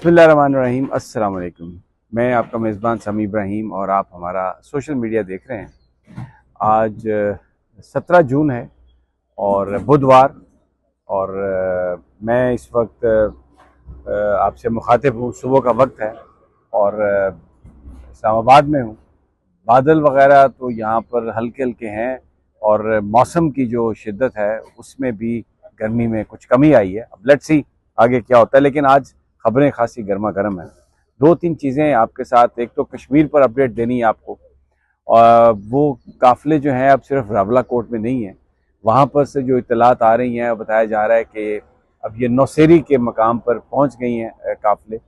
बिस्मिल्लाहिर्रहमानिर्रहीम। अस्सलाम वालेकुम। मैं आपका मेज़बान समी इब्राहिम और आप हमारा सोशल मीडिया देख रहे हैं। आज 17 जून है और बुधवार, और मैं इस वक्त आपसे मुखातिब हूँ। सुबह का वक्त है और इस्लामाबाद में हूँ। बादल वगैरह तो यहाँ पर हल्के हल्के हैं और मौसम की जो शिद्दत है उसमें भी गर्मी में कुछ कमी आई है। अब लेट्स सी आगे क्या होता है, लेकिन आज खबरें खासी गर्मा गर्म हैं। दो तीन चीज़ें आपके साथ, एक तो कश्मीर पर अपडेट देनी है आपको, और वो काफ़िले जो हैं अब सिर्फ रावला कोट में नहीं है, वहाँ पर से जो इत्तलात आ रही हैं, बताया जा रहा है कि अब ये नौसेरी के मकाम पर पहुँच गई हैं काफ़िले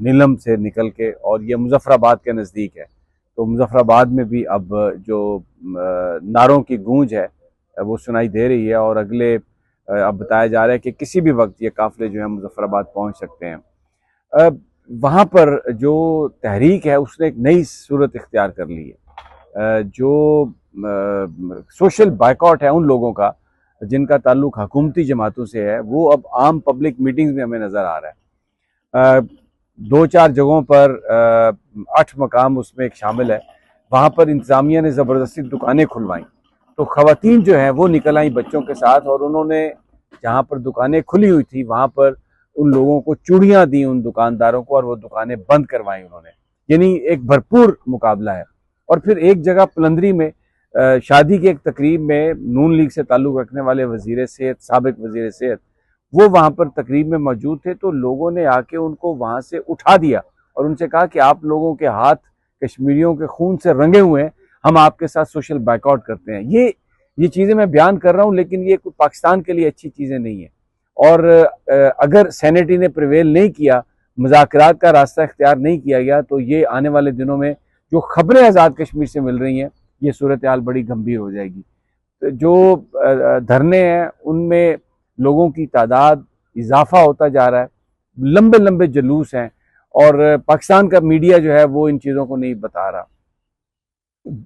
नीलम से निकल के, और ये मुजफ्फराबाद के नज़दीक है। तो मुजफ्फराबाद में भी अब जो नारों की गूंज है वो सुनाई दे रही है, और अगले अब बताया जा रहा है कि किसी भी वक्त ये काफ़िले जो है मुजफ्फराबाद पहुंच सकते हैं। वहाँ पर जो तहरीक है उसने एक नई सूरत इख्तियार कर ली है। जो सोशल बायकॉट है उन लोगों का जिनका ताल्लुक हुकूमती जमातों से है, वो अब आम पब्लिक मीटिंग्स में हमें नज़र आ रहा है। दो चार जगहों पर 8 मकाम उसमें एक शामिल है, वहाँ पर इंतज़ामिया ने ज़बरदस्ती दुकानें खुलवाईं। तो ख़वातीन जो हैं वो निकल आई बच्चों के साथ, और उन्होंने जहाँ पर दुकानें खुली हुई थी वहाँ पर उन लोगों को चूड़ियाँ दी, उन दुकानदारों को, और वो दुकानें बंद करवाई उन्होंने। यानी एक भरपूर मुकाबला है। और फिर एक जगह पलंदरी में शादी की एक तकरीब में नून लीग से ताल्लुक़ रखने वाले वज़ीर सेहत, साबिक़ वज़ीर सेहत, वो वहाँ पर तकरीब में मौजूद थे। तो लोगों ने आके उनको वहाँ से उठा दिया और उनसे कहा कि आप लोगों के हाथ कश्मीरियों के खून से रंगे हुए हैं, हम आपके साथ सोशल बायकॉट करते हैं। ये चीज़ें मैं बयान कर रहा हूँ, लेकिन ये पाकिस्तान के लिए अच्छी चीज़ें नहीं है। और अगर सेनेटी ने प्रिवेल नहीं किया, मुज़ाकरात का रास्ता इख्तियार नहीं किया गया, तो ये आने वाले दिनों में जो खबरें आज़ाद कश्मीर से मिल रही हैं, ये सूरत हाल बड़ी गंभीर हो जाएगी। तो जो धरने हैं उनमें लोगों की तादाद इजाफा होता जा रहा है, लंबे लंबे जुलूस हैं, और पाकिस्तान का मीडिया जो है वो इन चीज़ों को नहीं बता रहा।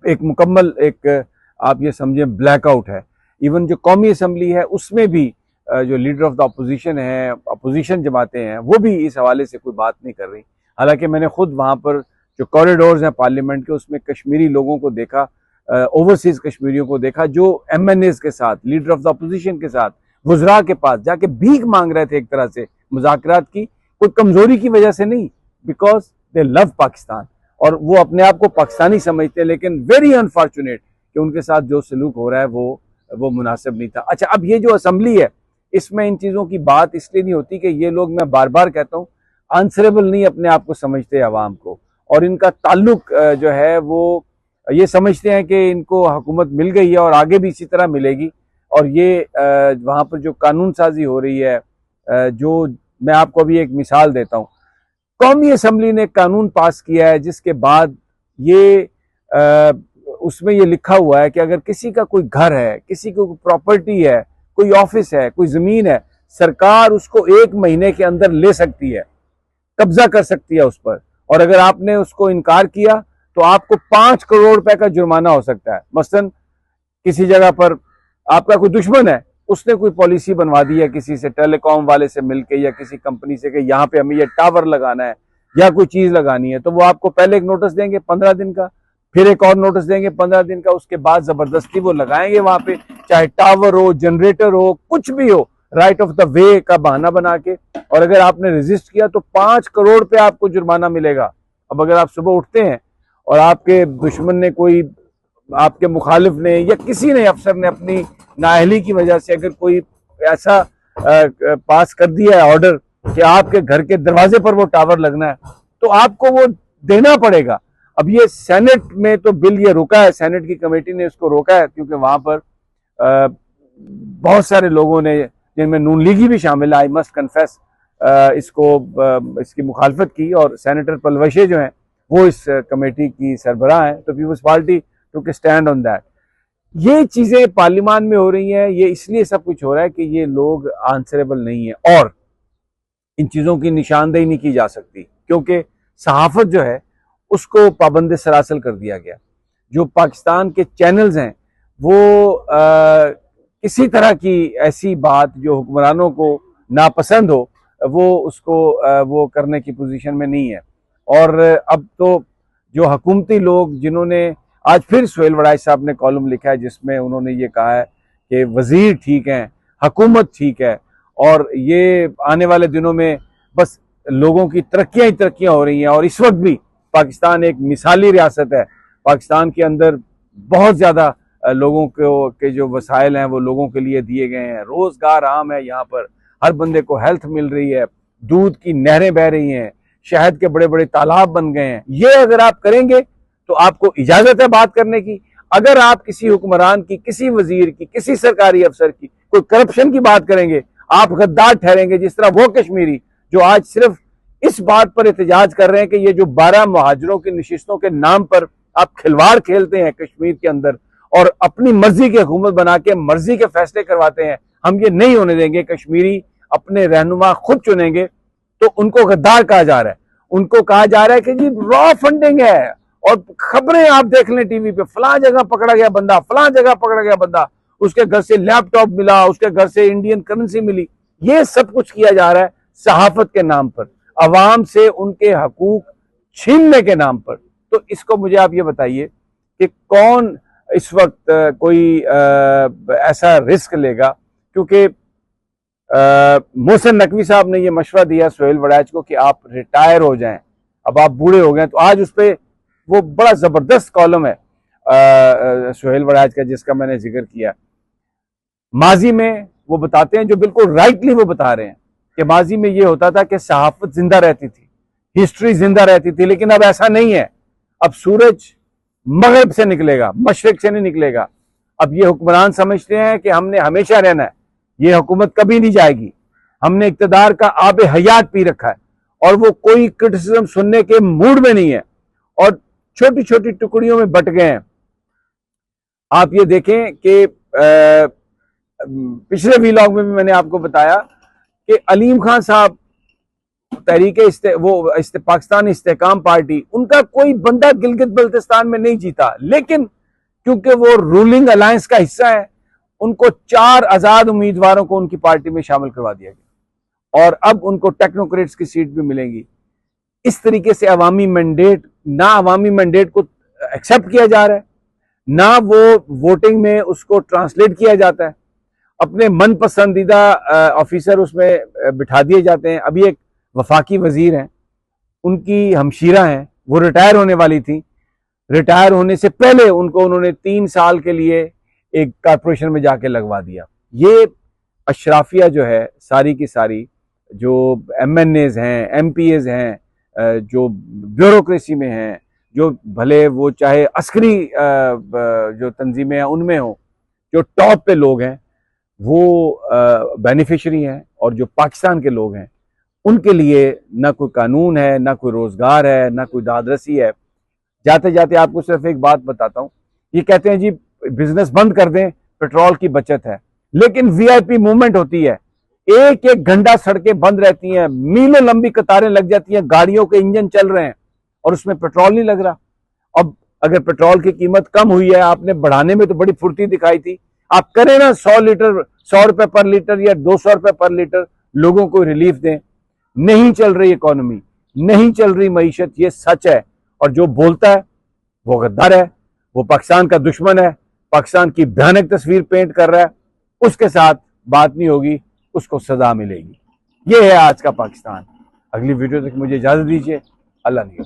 एक मुकम्मल एक आप ये समझें ब्लैकआउट है। इवन जो कौमी असम्बली है उसमें भी जो लीडर ऑफ द अपोजिशन है, अपोजिशन जमातें हैं, वो भी इस हवाले से कोई बात नहीं कर रही। हालांकि मैंने खुद वहाँ पर जो कॉरिडोर्स हैं पार्लियामेंट के, उसमें कश्मीरी लोगों को देखा, ओवरसीज कश्मीरियों को देखा, जो MNAs के साथ, लीडर ऑफ द अपोजिशन के साथ, वज़रा के पास जाके भीख मांग रहे थे एक तरह से मुज़ाकरात की, कोई कमजोरी की वजह से नहीं, बिकॉज दे लव पाकिस्तान और वो अपने आप को पाकिस्तानी समझते हैं। लेकिन वेरी अनफॉर्चुनेट कि उनके साथ जो सलूक हो रहा है वो मुनासिब नहीं था। अच्छा, अब ये जो असम्बली है इसमें इन चीज़ों की बात इसलिए नहीं होती कि ये लोग, मैं बार बार कहता हूँ, आंसरेबल नहीं अपने आप को समझते अवाम को, और इनका ताल्लुक जो है वो ये समझते हैं कि इनको हुकूमत मिल गई है और आगे भी इसी तरह मिलेगी। और ये वहाँ पर जो कानून साजी हो रही है, जो मैं आपको अभी एक मिसाल देता हूँ, कौमी असम्बली ने कानून पास किया है जिसके बाद ये उसमें ये लिखा हुआ है कि अगर किसी का कोई घर है, किसी को प्रॉपर्टी है, कोई ऑफिस है, कोई जमीन है, सरकार उसको 1 महीने के अंदर ले सकती है, कब्जा कर सकती है उस पर। और अगर आपने उसको इनकार किया तो आपको 5 करोड़ रुपए का जुर्माना हो सकता है। मसलन किसी जगह पर आपका कोई दुश्मन है, उसने कोई पॉलिसी बनवा दी है किसी से, टेलीकॉम वाले से मिलके या किसी कंपनी से, कि यहाँ पे हमें ये टावर लगाना है या कोई चीज लगानी है, तो वो आपको पहले एक नोटिस देंगे 15 दिन का, फिर एक और नोटिस देंगे 15 दिन का, उसके बाद जबरदस्ती वो लगाएंगे वहां पे, चाहे टावर हो, जनरेटर हो, कुछ भी हो, राइट ऑफ द वे का बहाना बना के। और अगर आपने रेजिस्ट किया तो 5 करोड़ पे आपको जुर्माना मिलेगा। अब अगर आप सुबह उठते हैं और आपके दुश्मन ने, कोई आपके मुखालिफ ने या किसी ने, अफसर ने अपनी नाअहली की वजह से अगर कोई ऐसा पास कर दिया है ऑर्डर कि आपके घर के दरवाजे पर वो टावर लगना है, तो आपको वो देना पड़ेगा। अब ये सेनेट में तो बिल ये रुका है, सेनेट की कमेटी ने इसको रोका है, क्योंकि वहां पर बहुत सारे लोगों ने, जिनमें नून लीगी भी शामिल है, आई मस्ट कन्फेस, इसकी मुखालफत की, और सेनेटर पलवशे जो हैं वो इस कमेटी की सरबराह हैं। तो peoples party took stand on that. ये चीजें पार्लियामान में हो रही हैं, ये इसलिए सब कुछ हो रहा है कि ये लोग आंसरेबल नहीं है, और इन चीजों की निशानदेही नहीं की जा सकती, क्योंकि सहाफत जो है उसको पाबंद सरासल कर दिया गया। जो पाकिस्तान के चैनल्स हैं वो किसी तरह की ऐसी बात जो हुक्मरानों को नापसंद हो, वो उसको वो करने की पोजीशन में नहीं है। और अब तो जो हुकूमती लोग जिन्होंने आज फिर सुहेल वड़ाइच साहब ने कॉलम लिखा है जिसमें उन्होंने ये कहा है कि वजीर ठीक हैं, हुकूमत ठीक है और ये आने वाले दिनों में बस लोगों की तरक्कियां ही तरक्कियां हो रही हैं। और इस वक्त भी पाकिस्तान एक मिसाली रियासत है। पाकिस्तान के अंदर बहुत ज़्यादा लोगों को के जो वसाइल हैं वो लोगों के लिए दिए गए हैं। रोजगार आम है, यहाँ पर हर बंदे को हेल्थ मिल रही है, दूध की नहरें बह रही हैं, शहद के बड़े बड़े तालाब बन गए हैं। ये अगर आप करेंगे तो आपको इजाजत है बात करने की। अगर आप किसी हुक्मरान की, किसी वजीर की, किसी सरकारी अफसर की कोई करप्शन की बात करेंगे, आप गद्दार ठहरेंगे। जिस तरह वो कश्मीरी जो आज सिर्फ इस बात पर एहतजाज कर रहे हैं कि ये जो 12 मुहाजिरों की नशिस्तों के नाम पर आप खिलवाड़ खेलते हैं कश्मीर के अंदर और अपनी मर्जी की हुकूमत बना के मर्जी के फैसले करवाते हैं, हम ये नहीं होने देंगे। कश्मीरी अपने रहनुमा खुद चुनेंगे। तो उनको गद्दार कहा जा रहा है, उनको कहा जा रहा है कि जी रॉ फंडिंग है। और खबरें आप देख लें टीवी पे, फलां जगह पकड़ा गया बंदा, फलां जगह पकड़ा गया बंदा, उसके घर से लैपटॉप मिला, उसके घर से इंडियन करेंसी मिली। ये सब कुछ किया जा रहा है सहाफत के नाम पर, अवाम से उनके हकूक छीनने के नाम पर। तो इसको मुझे आप ये बताइए कि कौन इस वक्त कोई ऐसा रिस्क लेगा? क्योंकि मोहसिन नकवी साहब ने ये मशवरा दिया सुहेल वड़ाइच को कि आप रिटायर हो जाएं, अब आप बूढ़े हो गए। तो आज उस पर वो बड़ा जबरदस्त कॉलम है सुहेल वड़ाइच का जिसका मैंने जिक्र किया। माजी में वो बताते हैं, जो बिल्कुल राइटली वो बता रहे हैं कि माजी में ये होता था कि सहाफत जिंदा रहती थी, हिस्ट्री जिंदा रहती थी, लेकिन अब ऐसा नहीं है। अब सूरज मगरिब से निकलेगा, मशरिक से नहीं निकलेगा। अब ये हुक्मरान समझते हैं कि हमने हमेशा रहना है, ये हुकूमत कभी नहीं जाएगी, हमने इक्तदार का आब हयात पी रखा है और वो कोई क्रिटिसिज्म सुनने के मूड में नहीं है और छोटी छोटी टुकड़ियों में बट गए हैं। आप ये देखें कि पिछले वीलॉग में भी मैंने आपको बताया कि अलीम खान साहब पाकिस्तान इस्तेकाम पार्टी, उनका कोई बंदा गिलगित बल्तिस्तान में नहीं जीता, लेकिन क्योंकि वो रूलिंग अलायंस का हिस्सा है, उनको 4 आजाद उम्मीदवारों को उनकी पार्टी में शामिल करवा दिया गया और अब उनको टेक्नोक्रेट्स की सीट भी मिलेंगी। इस तरीके से अवामी मैंडेट, ना अवामी मैंडेट को एक्सेप्ट किया जा रहा है, ना वो वोटिंग में उसको ट्रांसलेट किया जाता है, अपने मन पसंदीदा ऑफिसर उसमें बिठा दिए जाते हैं। अभी एक वफाकी वजीर हैं, उनकी हमशीरा हैं, वो रिटायर होने वाली थी, रिटायर होने से पहले उनको उन्होंने 3 साल के लिए एक कारपोरेशन में जाके लगवा दिया। ये अशराफिया जो है सारी की सारी, जो MNAs हैं, MPAs हैं, जो ब्यूरोक्रेसी में हैं, जो भले वो चाहे अस्करी जो तंजीमें हैं उनमें हो, जो टॉप पे लोग हैं वो बेनिफिशरी हैं और जो पाकिस्तान के लोग हैं उनके लिए ना कोई कानून है, ना कोई रोजगार है, ना कोई दादरसी है। जाते जाते आपको सिर्फ एक बात बताता हूँ, ये कहते हैं जी बिजनेस बंद कर दें, पेट्रोल की बचत है, लेकिन VIP मूवमेंट होती है, एक एक घंटा सड़कें बंद रहती हैं, मीलों लंबी कतारें लग जाती हैं, गाड़ियों के इंजन चल रहे हैं और उसमें पेट्रोल नहीं लग रहा। अब अगर पेट्रोल की कीमत कम हुई है, आपने बढ़ाने में तो बड़ी फुर्ती दिखाई थी, आप करें ना 100 रुपए पर लीटर या 200 रुपए पर लीटर, लोगों को रिलीफ दें। नहीं चल रही इकोनॉमी, नहीं चल रही मईशत, ये सच है। और जो बोलता है वो गद्दार है, वो पाकिस्तान का दुश्मन है, पाकिस्तान की भयानक तस्वीर पेंट कर रहा है, उसके साथ बात नहीं होगी, उसको सजा मिलेगी। ये है आज का पाकिस्तान। अगली वीडियो तक मुझे इजाजत दीजिए। अल्लाह निगहबान।